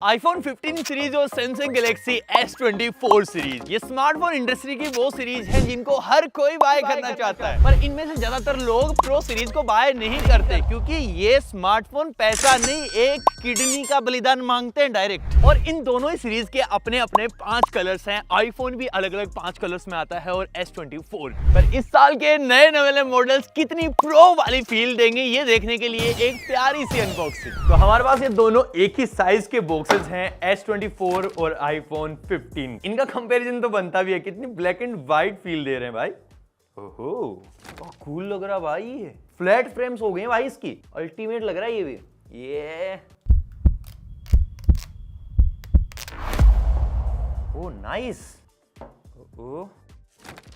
iPhone 15 series और Samsung Galaxy S24 series ये smartphone industry की वो सीरीज है जिनको हर कोई बाय करना चाहता है, पर इनमें से ज्यादातर लोग प्रो सीरीज को बाय नहीं करते क्योंकि ये स्मार्टफोन पैसा नहीं एक किडनी का बलिदान मांगते हैं डायरेक्ट। और इन दोनों ही सीरीज के अपने अपने 5 कलर्स हैं। आईफोन भी अलग अलग 5 कलर्स में आता है और S24 पर इस साल के नए नवे मॉडल्स कितनी प्रो वाली फील देंगे ये देखने के लिए एक प्यारी सी अनबॉक्सिंग। तो हमारे पास ये दोनों एक ही साइज के बॉक्सेस हैं S24 और iPhone 15। इनका कंपैरिजन तो बनता भी है, कितनी ब्लैक एंड व्हाइट फील दे रहे हैं भाई। ओहो कूल लग रहा भाई, ये फ्लैट फ्रेम्स हो गए हैं भाई, इसकी अल्टीमेट लग रहा है ये भी। ये ओ नाइस।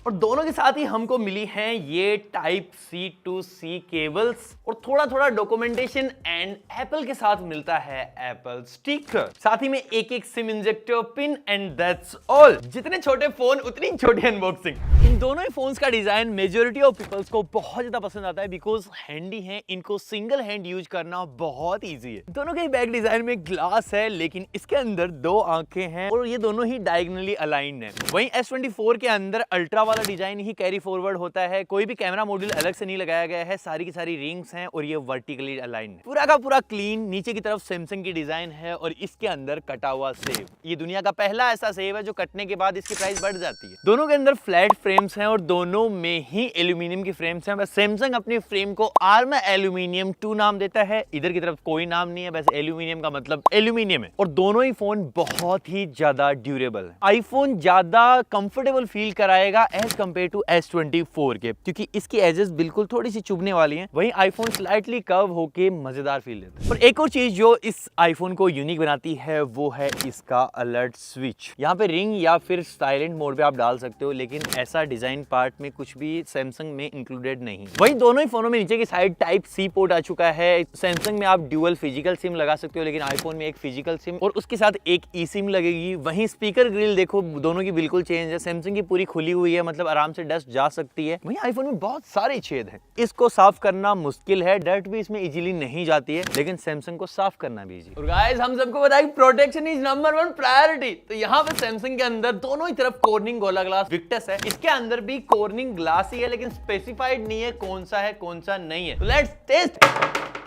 और दोनों के साथ ही हमको मिली हैं ये Type-C to C केबल्स और थोड़ा थोड़ा डॉक्यूमेंटेशन एंड एप्पल के साथ मिलता है एप्पल स्टिकर। साथ ही में एक एक SIM injector pin and that's all. जितने छोटे फोन उतनी छोटी अनबॉक्सिंग। इन दोनों ही फोन्स का डिजाइन मेजॉरिटी ऑफ पीपल्स को बहुत ज्यादा पसंद आता है बिकॉज हैंडी है, इनको सिंगल हैंड यूज करना बहुत ईजी है। दोनों के बैक डिजाइन में ग्लास है लेकिन इसके अंदर 2 आंखें हैं और ये दोनों ही डायगोनली अलाइंड है। वहीं S24 के अंदर अल्ट्रा वाला डिजाइन ही कैरी फॉरवर्ड होता है, कोई भी कैमरा मॉड्यूल अलग से नहीं लगाया गया है, सारी की सारी रिंग्स हैं और ये वर्टिकली अलाइंड है। पूरा का पूरा क्लीन। नीचे की तरफ सैमसंग की डिजाइन है और इसके अंदर कटा हुआ सेव। ये दुनिया का पहला ऐसा सेव है जो कटने के बाद इसकी प्राइस बढ़ जाती है। दोनों के अंदर फ्लैट फ्रेम्स हैं और दोनों में ही एल्यूमिनियम की फ्रेम्स हैं। बस सैमसंग अपनी फ्रेम को आर्म एल्यूमिनियम 2 नाम देता है, इधर की तरफ कोई नाम नहीं है, बस एल्यूमिनियम का मतलब एल्यूमिनियम है। और दोनों ही फोन बहुत ही ज्यादा ड्यूरेबल है। आईफोन ज्यादा कंफर्टेबल फील कराएगा एज कंपेयर टू S24 के, क्योंकि इसकी एजेस बिल्कुल थोड़ी सी चुभने वाली हैं। वहीं आईफोन स्लाइटली कर्व होके मजेदार फील देता है। पर एक और चीज जो इस आईफोन को यूनिक बनाती है वो है इसका अलर्ट स्विच। यहाँ पे रिंग या फिर साइलेंट मोड पे आप डाल सकते हो, लेकिन ऐसा डिजाइन पार्ट में कुछ भी सैमसंग में इंक्लूडेड नहीं। वहीं दोनों ही फोनों में नीचे की साइड Type-C पोर्ट आ चुका है। सैमसंग में आप ड्यूअल फिजिकल सिम लगा सकते हो, लेकिन आईफोन में एक फिजिकल सिम और उसके साथ एक ई सिम लगेगी। वहीं स्पीकर ग्रिल देखो दोनों की बिल्कुल चेंज है। सैमसंग की पूरी खुली हुई है, मतलब आराम से डस्ट जा सकती है। वहीं आईफोन में बहुत सारे छेद हैं, इसको साफ करना मुश्किल है। डस्ट भी इसमें इजीली नहीं जाती है, लेकिन सैमसंग को साफ करना भी इजी। और गाइस हम सबको पता है प्रोटेक्शन इज नंबर 1 प्रायोरिटी। तो यहाँ पे सैमसंग के अंदर दोनों ही तरफ कॉर्निंग गोला ग्लास विक्टस है। इसके अंदर भी कॉर्निंग ग्लास ही है, लेकिन स्पेसिफाइड नहीं है कौन सा है कौन सा नहीं है। तो लेट्स टेस्ट।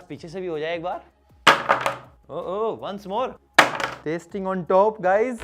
पीछे से भी हो जाए एक बार। Oh once more testing on top guys.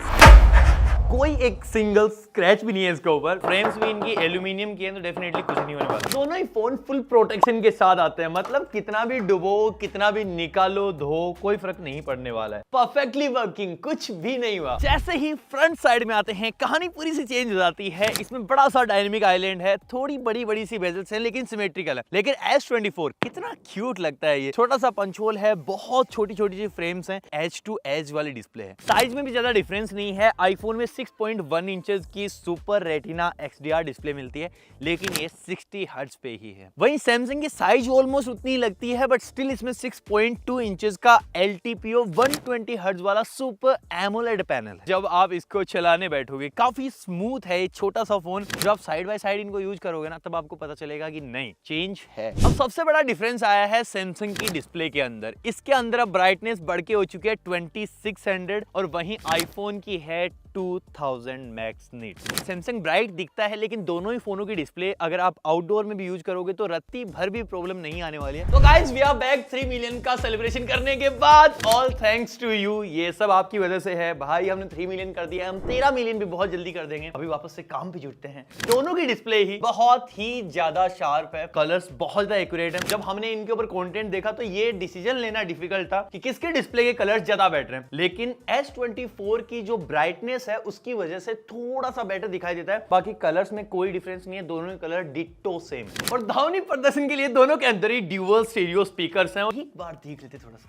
कोई एक सिंगल स्क्रैच भी नहीं है इसके ऊपर। फ्रेम्स भी इनकी एल्यूमिनियम की है, तो डेफिनेटली कुछ नहीं होने वाला। दोनों ही फोन फुल प्रोटेक्शन के साथ आते हैं, मतलब कितना भी डुबो कितना भी निकालो धो कोई फर्क नहीं पड़ने वाला है। परफेक्टली वर्किंग, कुछ भी नहीं हुआ। जैसे ही फ्रंट साइड में आते हैं कहानी पूरी सी चेंज हो जाती है। इसमें बड़ा सा डायनेमिक आइलैंड है, थोड़ी बड़ी बड़ी सी बेजल्स हैं लेकिन सिमेट्रिकल है। लेकिन S24 कितना क्यूट लगता है। ये छोटा सा पंच होल है, बहुत छोटी छोटी सी फ्रेम्स हैं, एज टू एज वाली डिस्प्ले है। साइज में भी ज्यादा डिफरेंस नहीं है। आईफोन में 6.1 इंचेस की सुपर रेटिना XDR डिस्प्ले मिलती है, लेकिन ये 60 हर्ट्ज पे ही है। वहीं सैमसंग की साइज ऑलमोस्ट उतनी लगती है, बट स्टिल इसमें 6.2 इंचेस का LTPO 120 हर्ट्ज वाला सुपर एमोलेड पैनल है। जब आप इसको चलाने बैठोगे काफी स्मूथ है। छोटा सा फोन जब आप साइड बाय साइड इनको यूज करोगे ना, तब आपको पता चलेगा कि नहीं चेंज है। अब सबसे बड़ा डिफरेंस आया है सैमसंग की डिस्प्ले के अंदर। इसके अंदर अब ब्राइटनेस बढ़ के हो चुकी है 2600 और वहीं आईफोन की है 2000 मैक्स निट। सैमसंग ब्राइट दिखता है, लेकिन दोनों ही फोनों की डिस्प्ले अगर आप आउटडोर में भी यूज करोगे तो रत्ती भर भी प्रॉब्लम नहीं आने वाली है। तो guys we are back 3 million का सेलिब्रेशन करने के बाद। ऑल थैंक्स टू यू, ये सब आपकी वजह से है भाई। हमने 3 मिलियन कर दिया है, हम 13 मिलियन भी बहुत जल्दी कर देंगे। अभी वापस से काम पे जुटते हैं। दोनों की डिस्प्ले ही बहुत ही ज्यादा शार्प है, कलर्स बहुत ज्यादा एक्यूरेट है। जब हमने इनके ऊपर कंटेंट देखा तो ये डिसीजन लेना डिफिकल्ट था कि किसके डिस्प्ले के कलर्स ज्यादा बेटर हैं, लेकिन S24 की जो ब्राइटनेस है उसकी वजह से थोड़ा सा बेटर दिखाई देता है। बाकी कलर्स में कोई डिफरेंस नहीं है, दोनों के कलर डिट्टो सेम। और ध्वनि प्रदर्शन के लिए दोनों के अंदर ही ड्यूअल स्टीरियो स्पीकर्स हैं। एक बार देख लेते थोड़ा सा।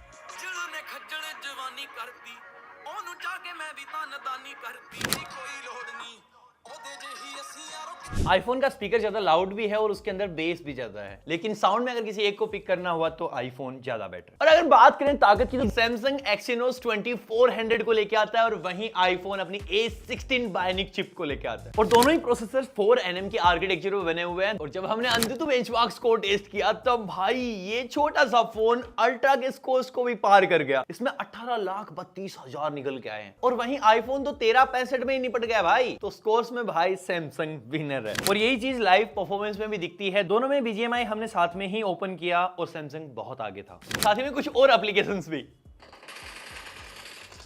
आईफोन का स्पीकर ज्यादा लाउड भी है और उसके अंदर बेस भी ज्यादा है, लेकिन साउंड में अगर किसी एक को पिक करना हुआ तो आईफोन ज्यादा बेटर। और अगर बात करें ताकत की तो सैमसंग एक्सिनोस 2400 को लेके आता है और वहीं आईफोन अपनी A16 बायोनिक चिप को लेके आता है और दोनों ही प्रोसेसर 4nm की आर्किटेक्चर में बने हुए हैं। और जब हमने अंतुतु बेंचमार्क स्कोर टेस्ट किया तब भाई ये छोटा सा फोन अल्ट्रा के स्कोर्स को भी पार कर गया। इसमें 18,32,000 निकल के आए हैं और वहीं आईफोन तो 1365 में ही निपट गया भाई। तो स्कोर्स में भाई सैमसंग विनर है और यही चीज लाइव परफॉर्मेंस में भी दिखती है। दोनों में BGMI हमने साथ में ही ओपन किया और सैमसंग बहुत आगे था, साथ ही में कुछ और एप्लीकेशंस भी।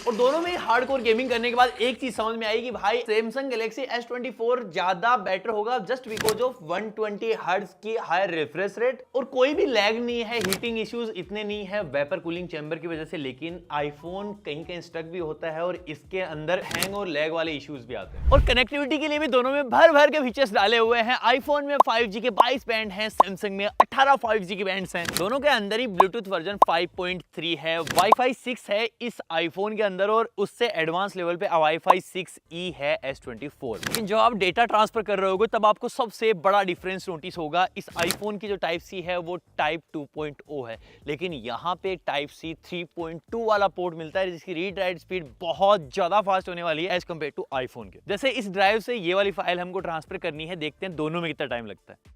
और दोनों में हार्डकोर गेमिंग करने के बाद एक चीज समझ में आई कि भाई सैमसंग गैलेक्सी S24 ज्यादा बेटर होगा जस्ट बिकॉज ऑफ 120 हर्ट्ज की हायर रिफ्रेश रेट और कोई भी लैग नहीं है, हीटिंग इश्यूज इतने नहीं है वेपर कूलिंग चैम्बर की वजह से। लेकिन आईफोन कहीं कहीं स्टक भी होता है और इसके अंदर हैंग और लैग वाले इश्यूज भी आते हैं। और कनेक्टिविटी के लिए भी दोनों में भर भर के फीचर्स डाले हुए हैं। आईफोन में 5G के 22 बैंड हैं, सैमसंग में 18 5G के बैंड्स हैं। दोनों के अंदर ही ब्लूटूथ वर्जन 5.3 है, वाईफाई 6 है इस आईफोन के अंदर और उससे एडवांस लेवल पे वाईफाई 6E है S24। लेकिन जब आप डेटा ट्रांसफर कर रहे होगे तब आपको सबसे बड़ा डिफरेंस नोटिस होगा। इस आईफोन की जो टाइप सी है वो टाइप 2.0 है, लेकिन यहाँ पे टाइप सी 3.2 वाला पोर्ट मिलता है जिसकी रीड राइट स्पीड बहुत ज्यादा फास्ट होने वाली है एज कम्पेयर टू आईफोन के। जैसे इस ड्राइव से ये वाली फाइल हमको ट्रांसफर करनी है, देखते हैं दोनों में कितना टाइम लगता है।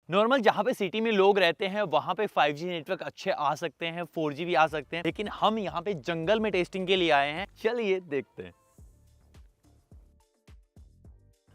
नॉर्मल जहां पे सिटी में लोग रहते हैं वहां पे 5G नेटवर्क अच्छे आ सकते हैं, 4G भी आ सकते हैं, लेकिन हम यहां पे जंगल में टेस्टिंग के लिए आए हैं। चलिए देखते हैं।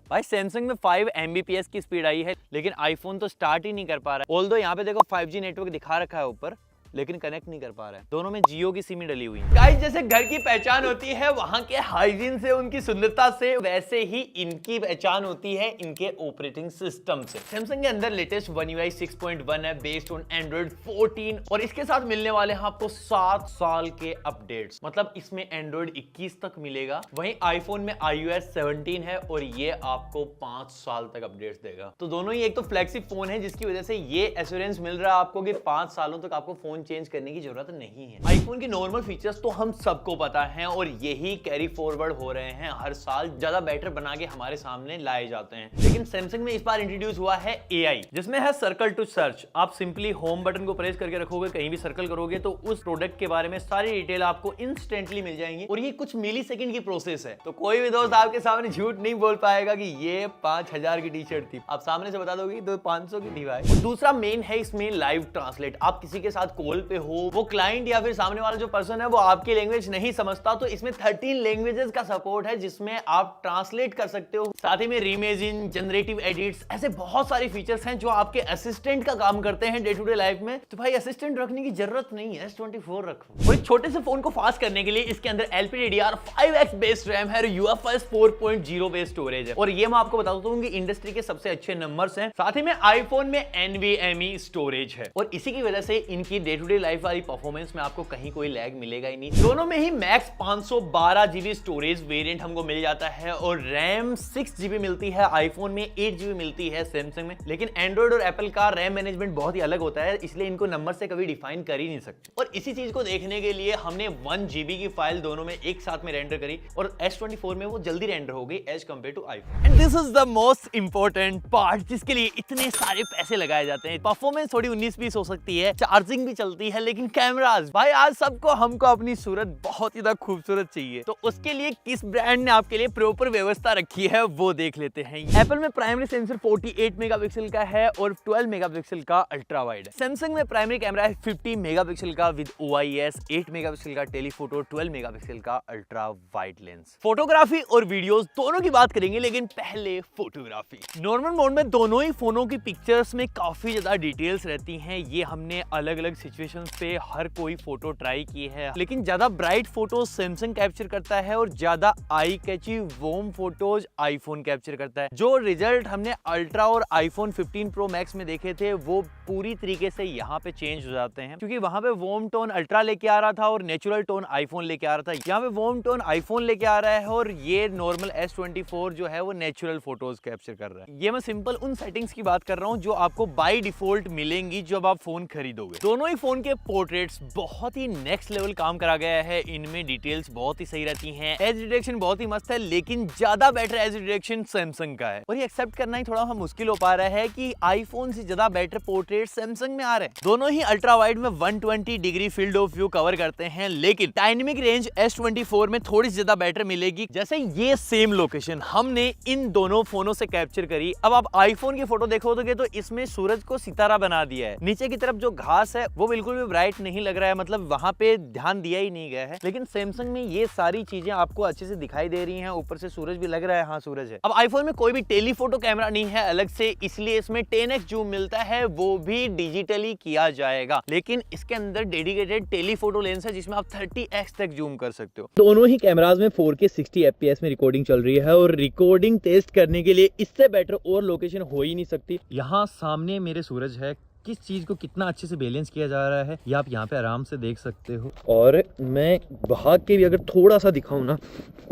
भाई सैमसंग में 5 Mbps की स्पीड आई है, लेकिन आईफोन तो स्टार्ट ही नहीं कर पा रहा है। ऑल्दो यहाँ पे देखो 5G नेटवर्क दिखा रखा है ऊपर, लेकिन कनेक्ट नहीं कर पा रहा है। दोनों में जियो की सिम डली हुई है। गाइस जैसे घर की पहचान होती है वहां के हाइजीन से, उनकी सुंदरता से, वैसे ही इनकी पहचान होती है इनके ऑपरेटिंग सिस्टम से। सैमसंग के अंदर लेटेस्ट One UI 6.1 है बेस्ड ऑन Android 14 और इसके साथ मिलने वाले हैं आपको 7 साल के अपडेट्स, मतलब इसमें Android 21 तक मिलेगा। वहीं आईफोन में iOS 17 है और ये आपको 5 साल तक अपडेट्स देगा। तो दोनों ही एक तो फ्लैगशिप फोन है जिसकी वजह से ये एश्योरेंस मिल रहा है आपको कि 5 सालों तक आपको फोन चेंज करने की जरूरत नहीं है। आईफोन की नॉर्मल फीचर्स तो हम सबको पता है और यही कैरी फॉरवर्ड हो रहे हैं, हर साल ज्यादा बेटर बना के हमारे सामने लाए जाते हैं। लेकिन सैमसंग में इस बार इंट्रोड्यूस हुआ है AI, जिसमें है सर्कल टू सर्च। आप सिंपली होम बटन को प्रेस करके रखोगे, कहीं भी सर्कल करोगे तो उस प्रोडक्ट के बारे में सारी डिटेल आपको इंस्टेंटली मिल जाएंगी और ये कुछ मिली सेकंड की प्रोसेस है। तो कोई भी दोस्त आपके सामने झूठ नहीं बोल पाएगा कि ये 5000 की टी शर्ट थी, आप सामने से बता दोगे तो 500 की थी भाई। दूसरा मेन है इसमें लाइव ट्रांसलेट। आप किसी के साथ कॉल पे हो, वो क्लाइंट या फिर सामने वाला जो पर्सन है वो आपकी लैंग्वेज नहीं समझता, तो इसमें 13 लैंग्वेजेस का सपोर्ट है जिसमें आप ट्रांसलेट कर सकते हो। साथ ही में रीइमेजिन, जनरेटिव एडिट्स, ऐसे बहुत सारे फीचर्स हैं जो आपके असिस्टेंट का काम करते हैं डे टू डे लाइफ में। तो भाई असिस्टेंट रखने की जरूरत नहीं है, S24 रखो। और छोटे से फोन को फास्ट करने के लिए इसके अंदर LPDDR5X बेस्ड रैम है, UFS 4.0 बेस्ड स्टोरेज है और ये मैं आपको बताता हूं कि इंडस्ट्री के सबसे अच्छे नंबर्स हैं। साथ ही में आईफोन में NVMe स्टोरेज है और इसी की वजह से इनकी डे टू डे लाइफ वाली परफॉर्मेंस में आपको कहीं कोई लैग मिलेगा ही नहीं। दोनों में ही मैक्स 512 GB स्टोरेज वेरिएंट हमको मिल जाता है और रैम 6 GB मिलती है, आईफोन में 8 GB मिलती है सैमसंग में। लेकिन एंड्रॉइड और एप्पल का रैम मैनेजमेंट बहुत ही अलग होता है, इसलिए इनको नंबर से कभी डिफाइन कर ही नहीं सकते। और इसी चीज को देखने के लिए हमने 1 GB की फाइल दोनों में एक साथ में रेंडर करी और S24 में वो जल्दी रेंडर हो गई as compared to iPhone. And this is the most important part जिसके लिए इतने सारे पैसे लगाए जाते हैं। परफॉर्मेंस थोड़ी 19-20 हो सकती है, चार्जिंग भी चलती है, लेकिन कैमरास भाई आज सबको हमको अपनी सूरत बहुत ही ज्यादा खूबसूरत चाहिए। तो उसके लिए किस ब्रांड ने आपके लिए प्रॉपर व्यवस्था रखी है वो देख लेते हैं। एप्पल में प्राइमरी सेंसर 48 मेगापिक्सल का है और 12 मेगापिक्सल का अल्ट्रा वाइड है। सैमसंग में प्राइमरी कैमरा है 50 मेगापिक्सल का विद OIS, 8 मेगापिक्सल का टेलीफोटो, 12 मेगापिक्सल का अल्ट्रा वाइड लेंस। फोटोग्राफी और वीडियोस दोनों की बात करेंगे, लेकिन पहले फोटोग्राफी। नॉर्मल मोड में दोनों ही फोनों की पिक्चर्स में काफी ज्यादा डिटेल्स रहती हैं। ये हमने अलग अलग सिचुएशंस पे हर कोई फोटो ट्राई की है, लेकिन ज्यादा ब्राइट फोटोज सैमसंग कैप्चर करता है और ज्यादा आई कैची वॉर्म फोटोज आईफोन कैप्चर करता है। जो रिजल्ट हमने अल्ट्रा और आईफोन 15 प्रो मैक्स में देखे थे वो पूरी तरीके से यहाँ पे चेंज हो जाते हैं, क्योंकि वहां पे वॉर्म टोन अल्ट्रा लेके आ रहा था और नेचुरल टोन आईफोन लेके आ रहा था। यहाँ पे वॉर्म टोन आईफोन लेके आ रहा है और ये नॉर्मल S24 जो है वो नेचुरल फोटोज कैप्चर कर रहा है। ये मैं सिंपल उन सेटिंग्स की बात कर रहा हूँ जो आपको बाय डिफॉल्ट मिलेंगी जब आप फोन खरीदोगे। दोनों ही फोन के पोर्ट्रेट्स बहुत ही नेक्स्ट लेवल काम करा गया है, इनमें डिटेल्स बहुत ही सही रहती हैं, एज डिटेक्शन बहुत ही मस्त है, लेकिन ज्यादा बेटर एज डायरेक्शन सैमसंग का है और ये एक्सेप्ट करना ही थोड़ा मुश्किल हो पा रहा है कि आईफोन से ज्यादा बेटर पोर्ट्रेट सैमसंग में आ रहे हैं। दोनों ही अल्ट्रा वाइड में 120 degree field of view cover करते हैं, लेकिन डायनेमिक रेंज S24 में थोड़ी ज्यादा बेटर मिलेगी। जैसे ये सेम लोकेशन हमने इन दोनों फोनों से कैप्चर करी। अब आप आईफोन की फोटो देखोगे तो इसमें सूरज को सितारा बना दिया है, नीचे की तरफ जो घास है वो बिल्कुल भी ब्राइट नहीं लग रहा है, मतलब वहां पे ध्यान दिया ही नहीं गया है। लेकिन सैमसंग में ये सारी चीजें आपको अच्छे से दिखाई दे रही हैं, ऊपर से सूरज भी लग रहा है, हाँ सूरज है। अब आईफोन में कोई भी टेलीफोटो कैमरा नहीं है अलग से, इसलिए इसमें 10x जूम मिलता है, वो भी डिजिटली किया जाएगा। लेकिन इसके अंदर डेडिकेटेड टेलीफोटो लेंस है जिसमें आप 30x तक जूम कर सकते हो। दोनों ही कैमरास में 4K 60 FPS में रिकॉर्डिंग चल रही है और रिकॉर्डिंग टेस्ट करने के लिए इससे बेटर और लोकेशन हो ही नहीं सकती। यहाँ सामने मेरे सूरज है, किस चीज को कितना अच्छे से बैलेंस किया जा रहा है ये आप यहाँ पे आराम से देख सकते हो। और मैं भाग के भी अगर थोड़ा सा दिखाऊं ना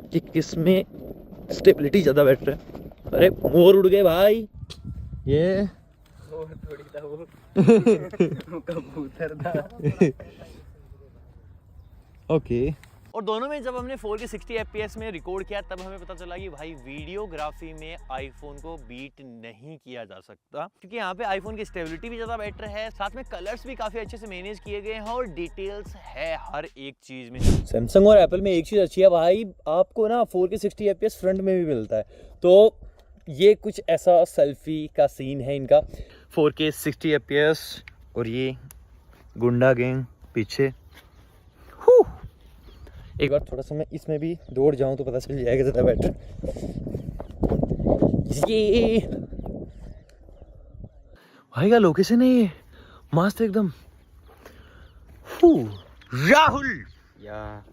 कि किसमें स्टेबिलिटी ज्यादा बेटर है। अरे मोर उड़ गए भाई, ये थोड़ी था वो कबूतर था। ओके। और दोनों में जब हमने 4K 60 FPS में रिकॉर्ड किया तब हमें पता चला कि भाई वीडियोग्राफी में आईफोन को बीट नहीं किया जा सकता, क्योंकि यहाँ पे आईफोन की स्टेबिलिटी भी ज्यादा बेटर है, साथ में कलर्स भी काफी अच्छे से मैनेज किए गए हैं और डिटेल्स है हर एक चीज में। सैमसंग और एप्पल में एक चीज अच्छी है भाई, आपको ना 4K 60 FPS फ्रंट में भी मिलता है। तो ये कुछ ऐसा सेल्फी का सीन है इनका, 4K 60 FPS और ये गुंडा गैंग पीछे। एक बार थोड़ा सा मैं इसमें भी दौड़ जाऊं तो पता चल जाएगा ज़्यादा बेटर। ये भाई का लोकेशन है, ये मस्त एकदम। राहुल या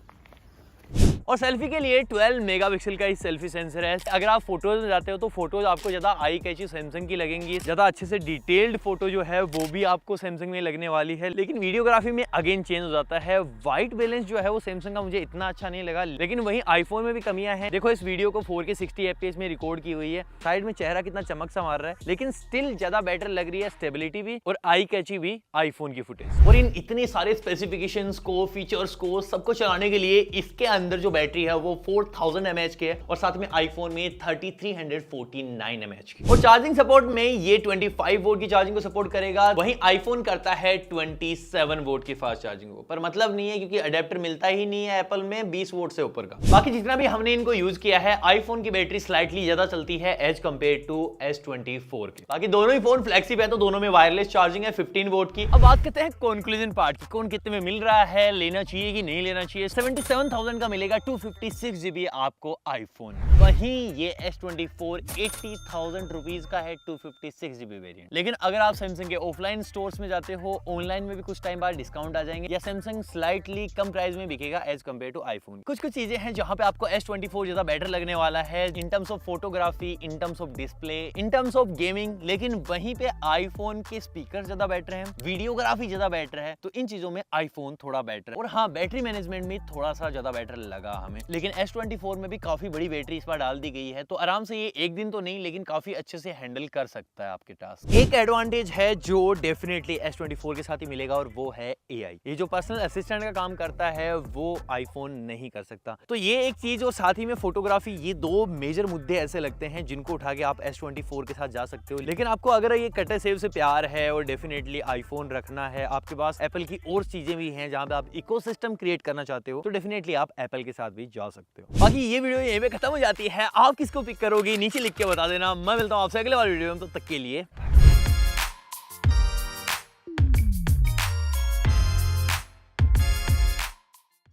और सेल्फी के लिए 12 मेगापिक्सल का ही सेल्फी सेंसर है। अगर आप फोटोज में जाते हो तो फोटोज आपको ज्यादा आई कैची सैमसंग की लगेंगी, ज्यादा अच्छे से डिटेल्ड फोटो जो है वो भी आपको सैमसंग में लगने वाली है। लेकिन वीडियोग्राफी में अगेन चेंज हो जाता है, व्हाइट बैलेंस जो है वो सैमसंग का मुझे इतना अच्छा नहीं लगा। लेकिन वहीं आईफोन में भी कमियां हैं। देखो इस वीडियो को 4K 60 FPS में रिकॉर्ड की हुई है, साइड में चेहरा कितना चमक सा मार रहा है, लेकिन स्टिल ज्यादा बेटर लग रही है स्टेबिलिटी भी और आई कैची भी आईफोन की फुटेज। और इन इतने सारे स्पेसिफिकेशंस को, फीचर्स को, सबको चलाने के लिए इसके अंदर जो बैटरी है वो 4000 mAh की है और साथ में आईफोन में 3349 mAh की। और चार्जिंग सपोर्ट में ये 25 वोल्ट की चार्जिंग को सपोर्ट करेगा, वहीं आईफोन करता है 27 वोल्ट की फास्ट चार्जिंग को। पर मतलब नहीं है क्योंकि अडेप्टर मिलता ही नहीं है एप्पल में 20 वोल्ट से ऊपर का। बाकी जितना भी हमने इनको यूज किया है, आईफोन की बैटरी स्लाइटली ज्यादा चलती है एज कंपेयर टू S24 के। बाकी दोनों ही फोन फ्लेक्सिबल है तो दोनों में वायरलेस चार्जिंग है 15 वोल्ट की। अब बात करते हैं कंक्लूजन पार्ट की, कौन कितने में मिल रहा है, लेना चाहिए कि नहीं लेना चाहिए। 77,000 का मिलेगा 256GB आपको आईफोन, वहीं ये S24 80,000 रुपीज का है 256GB वेरिएंट। लेकिन अगर आप सैमसंग के ऑफलाइन स्टोर्स में जाते हो, ऑनलाइन में भी कुछ टाइम बाद डिस्काउंट आ जाएंगे या सैमसंग स्लाइटली कम प्राइस में बिकेगा एज कंपेयर टू आईफोन। कुछ चीजें हैं जहां पे आपको S24 ज्यादा बेटर लगने वाला है in terms of photography, in terms of display, in terms of gaming. लेकिन वहीं पे आईफोन के स्पीकर ज्यादा बेटर है, वीडियोग्राफी ज्यादा बेटर है, तो इन चीजों में आईफोन थोड़ा बेटर है। और हाँ, बैटरी मैनेजमेंट में थोड़ा सा ज्यादा बेटर लगा हमें। लेकिन S24 में भी काफी बड़ी बैटरी इस बार डाल दी गई है, तो आराम से ये एक दिन तो नहीं लेकिन काफी अच्छे से हैंडल कर सकता है आपके टास्क। एक एडवांटेज है जो डेफिनेटली S24 के साथ ही मिलेगा और वो है AI। ये जो पर्सनल असिस्टेंट का काम करता है वो आईफोन नहीं कर सकता, तो ये एक चीज। और साथ ही में फोटोग्राफी, ये दो मेजर मुद्दे ऐसे लगते हैं जिनको उठा के आप S24 के साथ जा सकते हो। लेकिन आपको अगर ये कटर सेव से प्यार है और डेफिनेटली आईफोन रखना है, आपके पास एप्पल की और चीजें भी हैं जहां पे आप इकोसिस्टम क्रिएट करना चाहते हो, तो डेफिनेटली आप एप्पल के साथ भी जा सकते हो। बाकी ये वीडियो यहीं पे खत्म हो जाती है, आप किसको पिक करोगे नीचे लिख के बता देना। मैं मिलता हूँ आपसे अगले वाली वीडियो में, तब तक के लिए